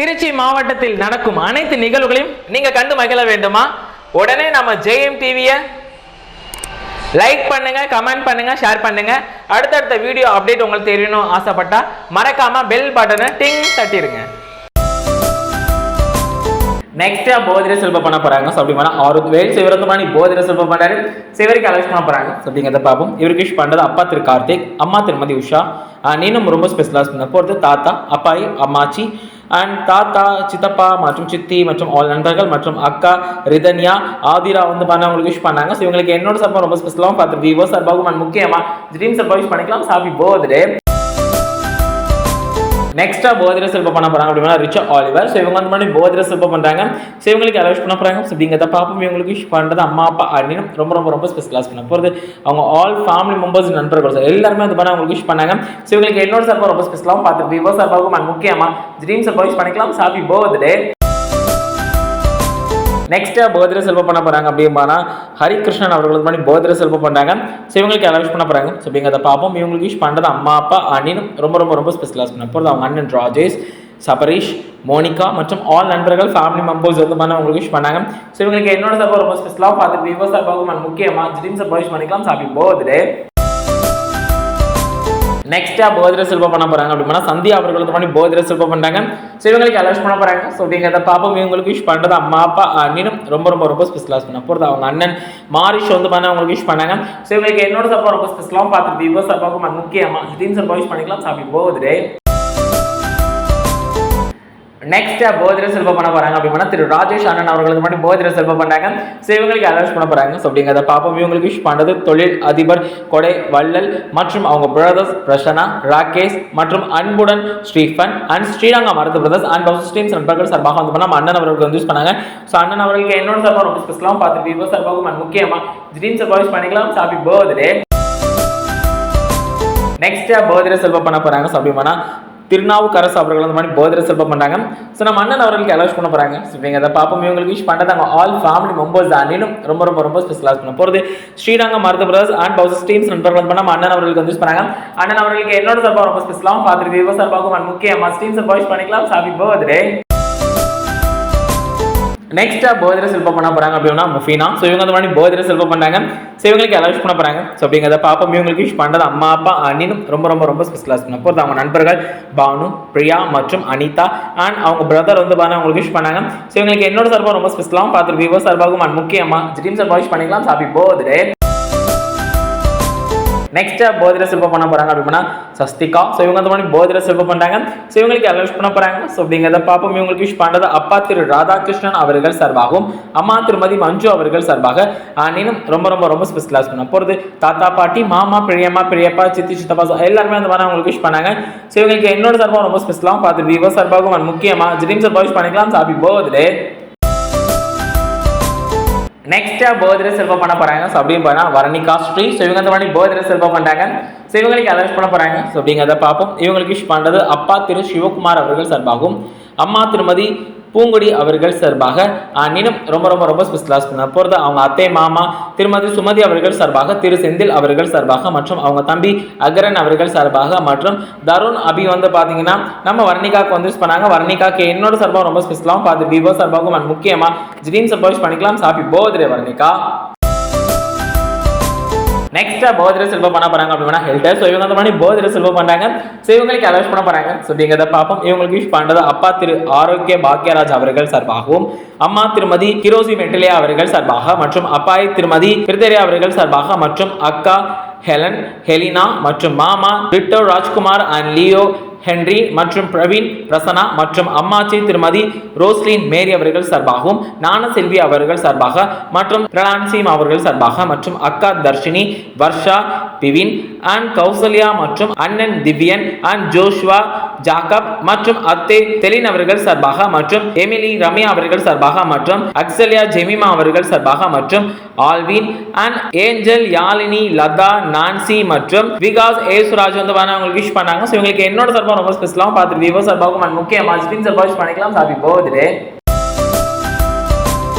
திருச்சி மாவட்டத்தில் நடக்கும் அனைத்து நிகழ்வுகளையும் நீங்க கண்டு மகிழ வேண்டுமா? உடனே நம்ம JM டிவியை லைக் பண்ணுங்க, கமெண்ட் பண்ணுங்க, ஷேர் பண்ணுங்க. அடுத்தடுத்த வீடியோ அப்டேட் உங்களுக்கு தெரியணும் ஆசைப்பட்டா மறக்காம பெல் பட்டனை டிங் தட்டிடுங்க. நெக்ஸ்ட் போதிர செல்வ பண்ண போறாங்க. அப்படின்னா வேல் சிவரந்தமானி போதிர செல்வ பண்ணாரு, சிவருக்கு அலெக்ட் பண்ண போறாங்க. அப்படிங்கிறத பார்ப்போம். இவருக்கு விஷ் பண்றது அப்பா திரு கார்த்திக், அம்மா திருமதி உஷா. நீனும் ரொம்ப ஸ்பெஷலாக பண்ண போகிறது தாத்தா, அப்பாயி, அம்மாச்சி அண்ட் தாத்தா, சித்தப்பா மற்றும் சித்தி மற்றும் ஆல் நண்பர்கள் மற்றும் அக்கா ரிதன்யா, ஆதிரா அவங்களுக்கு விஷ் பண்ணாங்க. ஸோ இவங்களுக்கு என்னோட சார்பாக ரொம்ப ஸ்பெஷலாகவும் பார்த்து விவோ சார்பாகவும் அண்ட் முக்கியமாக ட்ரீம் சார்பாக விஷ் பண்ணிக்கலாம். Happy birthday. நெக்ஸ்டா போதிர செல்வ பண்ண போறாங்க. அப்படின்னா ரிச்சா ஆலிவர். ஸோ இவங்க வந்து போதிர செல்வ பண்றாங்க. ஸோ இவங்களுக்கு அலோஸ் பண்ண போறாங்க. ஸோ அப்படிங்கிறத பாப்போம். இவங்களுக்கு விஷ் பண்றது அம்மா அப்பா அப்படின்னு ரொம்ப ரொம்ப ரொம்ப ஸ்பெஷலாக பண்ண போகிறது அவங்க ஆல் ஃபேமிலி மெம்பர்ஸ் நண்பர்கள் எல்லாருமே வந்து பண்ண அவங்களுக்கு விஷ் பண்ணாங்க. ஸோ இவங்களுக்கு என்னோட சார்பாக ரொம்ப ஸ்பெஷலாகவும் பார்த்து விவோ சார்பாகவும் அண்ட் முக்கியமாக ட்ரீம் சார்பாக விஷ் பண்ணிக்கலாம். Happy birthday. நெக்ஸ்டா போதிர செல்வ பண்ண போறாங்க. அப்படின்னா ஹரிகிருஷ்ணன் அவர்களுக்கு பண்ணி போதிர செல்வ பண்றாங்க. ஸோ இவங்களுக்கு அலோஸ் பண்ண போறாங்க. ஸோ அப்படிங்கிறத பார்ப்போம். இவங்களுக்கு விஷ் பண்றது அம்மா அப்பா அண்ணினும் ரொம்ப ரொம்ப ரொம்ப ஸ்பெஷலாக பண்ண போகிறது அவங்க அண்ணன் ராஜேஷ், சபரீஷ், மோனிகா மற்றும் ஆல் நண்பர்கள் ஃபேமிலி மெம்பர்ஸ் வந்து பண்ண அவங்களுக்கு விஷ் பண்ணாங்க. ஸோ இவங்களுக்கு என்னோட சார்பாக ரொம்ப ஸ்பெஷலாக பார்த்து விவோ சார்பாகவும் முக்கியமாக ட்ரீம் சார்பாக விஷ் பண்ணிக்கலாம். Happy birthday. நெக்ஸ்டா போதிர செல்வ பண்ண போறாங்க. அப்படின்னா சந்தியா அவர்கள் வந்து பண்ணி போதிர செல்வ பண்றாங்க. ஸோ இவங்களுக்கு அலோஸ் பண்ண போறாங்க. ஸோ அப்படிங்கிறத பாப்போம். இவங்களுக்கு விஷ் பண்றது அம்மா அப்பா அண்ணினும் ரொம்ப ரொம்ப ரொம்ப ஸ்பெஷலாக பண்ண போகிறது அவங்க அண்ணன் மாரிஷ் வந்து பண்ண அவங்களுக்கு விஷ் பண்ணாங்க. ஸோ இவங்களுக்கு என்னோட சார்பாக ரொம்ப ஸ்பெஷலாகவும் பார்த்து விவோ சார்பாகவும் முக்கியமாக ட்ரீம் சார்பாக விஷ் பண்ணிக்கலாம். Happy birthday. நெக்ஸ்டா போதிர செல்வ பண்ண போறாங்க. அப்படின்னா திரு ராஜேஷ் அண்ணன் அவர்களுக்கு மட்டும் போதிர செல்வ பண்ணாங்க. ஸோ இவங்களுக்கு அலோஸ் பண்ண போறாங்க. ஸோ அப்படிங்கிறத பார்ப்போம். இவங்களுக்கு விஷ் பண்றது தொழில் அதிபர் கொடை வள்ளல் மற்றும் அவங்க பிரதர்ஸ் பிரசனா, ராகேஷ் மற்றும் அன்புடன் ஸ்ரீஃபன் and Srirangam Marudhu brothers and streams நண்பர்கள் சார்பாக வந்து பண்ண அண்ணன் அவர்களுக்கு வந்து யூஸ் பண்ணாங்க. ஸோ அண்ணன் அவர்களுக்கு என்னோட சார்பாக ரொம்ப ஸ்பெஷலாகவும் பார்த்து விவோ சார்பாகவும் முக்கியமாக ட்ரீம் சார்பாக யூஸ் பண்ணிக்கலாம். Happy birthday. நெக்ஸ்டா போதிர செல்வ பண்ண போறாங்க. ஸோ அப்படின்னா திருநாவுக்கரசு அவர்கள் அந்த மாதிரி போதிர செல்வ பண்றாங்க. ஸோ நம்ம அண்ணன் அவர்களுக்கு அலோஸ் பண்ண போறாங்க. ஸோ அதை பார்ப்போம். இவங்களுக்கு விஷ் பண்ணுறாங்க ஆல் ஃபேமிலி மெம்பர்ஸ் அண்ணிலும் ரொம்ப ரொம்ப ரொம்ப ஸ்பெஷலாக பண்ண போகிறது ஸ்ரீரங்கம் மருது பிரதர்ஸ் அண்ட் பவுசஸ் டீம்ஸ் நண்பர்கள் வந்து நம்ம அண்ணன் அவர்களுக்கு வந்து யூஸ் பண்ணாங்க. அண்ணன் அவர்களுக்கு என்னோட சார்பாக ரொம்ப ஸ்பெஷலாகவும் பார்த்துட்டு விவோ சார்பாகவும் முக்கியமாக டீம் சார்பாக யூஸ் பண்ணிக்கலாம். Happy birthday. நெக்ஸ்டா போதிர செல்வ பண்ண போறாங்க. அப்படின்னா முஃபினா. ஸோ இவங்க அந்த மாதிரி போதிர செல்வ பண்ணாங்க. ஸோ இவங்களுக்கு அலோஸ் பண்ண போறாங்க. ஸோ அப்படிங்கிறத பாப்போம். இவங்களுக்கு விஷ் பண்றது அம்மா அப்பா அண்ணினும் ரொம்ப ரொம்ப ரொம்ப ஸ்பெஷலாக பண்ண போகிறது அவங்க நண்பர்கள் பானு, பிரியா மற்றும் அனிதா அண்ட் அவங்க பிரதர் வந்து அவங்களுக்கு விஷ் பண்ணாங்க. ஸோ இவங்களுக்கு என்னோட சார்பாக ரொம்ப ஸ்பெஷலாகவும் பார்த்துட்டு விவோ சார்பாகவும் முக்கியமாக ட்ரீம் சார்பாக விஷ் பண்ணிக்கலாம். Happy birthday. நெக்ஸ்டா போதிர செல்வ பண்ண போறாங்க. அப்படின்னா சஸ்திகா. ஸோ இவங்க அந்த மாதிரி போதிர செல்வ பண்றாங்க. ஸோ இவங்களுக்கு அலோஸ் பண்ண போறாங்க. ஸோ அப்படிங்கிறத பார்ப்போம். இவங்களுக்கு விஷ் பண்றது அப்பா திரு ராதாகிருஷ்ணன் அவர்கள் சார்பாகவும் அம்மா திருமதி மஞ்சு அவர்கள் சார்பாக நீனும் ரொம்ப ரொம்ப ரொம்ப ஸ்பெஷலாக பண்ண போகிறது தாத்தா, பாட்டி, மாமா, பிரியம்மா, பிரியப்பா, சித்தி, சித்தப்பா எல்லாருமே அந்த மாதிரி அவங்களுக்கு விஷ் பண்ணாங்க. ஸோ இவங்களுக்கு என்னோட சார்பாக ரொம்ப ஸ்பெஷலாகவும் பார்த்து விவோ சார்பாகவும் முக்கியமாக ட்ரீம் சார்பாக விஷ் பண்ணிக்கலாம். Happy birthday. நெக்ஸ்டா போதிர செல்வ பண்ண போறாங்க. ஸோ அப்படின்னு பண்ணா வர்ணிகா ஸ்ரீ. ஸோ இவங்க அந்த மாதிரி போதிர செல்வ பண்றாங்க. ஸோ இவங்களுக்கு அலோஸ் பண்ண போறாங்க. ஸோ அப்படிங்கிறத பார்ப்போம். இவங்களுக்கு விஷ் பண்றது அப்பா திரு சிவகுமார் அவர்கள் சார்பாகவும் அம்மா திருமதி பூங்குடி அவர்கள் சார்பாக நீனும் ரொம்ப ரொம்ப ரொம்ப ஸ்பெஷலாக பண்ண போகிறது அவங்க அத்தை மாமா திருமதி சுமதி அவர்கள் சார்பாக திரு செந்தில் அவர்கள் சார்பாக மற்றும் அவங்க தம்பி அகரன் அவர்கள் சார்பாக மற்றும் தருண் அபி வந்து பார்த்தீங்கன்னா நம்ம வர்ணிகாக்கு வந்து யூஸ் பண்ணாங்க. வர்ணிகாக்கு என்னோட சார்பாக ரொம்ப ஸ்பெஷலாகவும் பார்த்து விவோ சார்பாகவும் முக்கியமாக ட்ரீம் சார்பாக யூஸ் பண்ணிக்கலாம். Happy birthday Varnika. நெக்ஸ்டா போதிர செல்வ பண்ண போறாங்க. அப்படின்னா ஹெல்டர். ஸோ இவங்க அந்த மாதிரி போதிர செல்வ பண்றாங்க. ஸோ இவங்களுக்கு அலோஸ் பண்ண போறாங்க. ஸோ அப்படிங்கிறத பார்ப்போம். இவங்களுக்கு விஷ் பண்றது அப்பா திரு ஆரோக்கிய பாக்கியராஜ் அவர்கள் சார்பாகவும் அம்மா திருமதி கிரோசி மெட்டிலியா அவர்கள் சார்பாக மற்றும் அப்பாய் திருமதி கிருதரியா அவர்கள் சார்பாக மற்றும் அக்கா ஹெலன், ஹெலினா மற்றும் மாமா விட்டோ ராஜ்குமார் அண்ட் லியோ ஹென்றி மற்றும் பிரவீன், பிரசனா மற்றும் அம்மாச்சி திருமதி ரோஸ்லின் மேரி அவர்கள் சார்பாகவும் நான செல்வி அவர்கள் சார்பாக மற்றும் பிரலான்சிம் அவர்கள் சார்பாக மற்றும் அக்கா தர்ஷினி, வர்ஷா, பிவின் அண்ட் கௌசல்யா மற்றும் அண்ணன் திவ்யன் அண்ட் ஜோஷ்வா, ஜாக்கப் மற்றும் அத்தே தெலின் அவர்கள் சார்பாக மற்றும் எமிலி ரம்யா அவர்கள் சார்பாக மற்றும் அக்சல்யா ஜெமிமா அவர்கள் சார்பாக மற்றும் Alvin and Angel, Yazhini, Latha, Nancy மற்றும் விகாஸ் ஏசுராஜ் வந்து அவங்களுக்கு விஷ் பண்ணாங்க. ஸோ இவங்களுக்கு என்னோட சார்பாக ரொம்ப ஸ்பெஷலாகவும் பார்த்துட்டு விவோ சார்பாகவும் முக்கியமாக ட்ரீம் சார்பாக விஷ் பண்ணிக்கலாம். Happy birthday.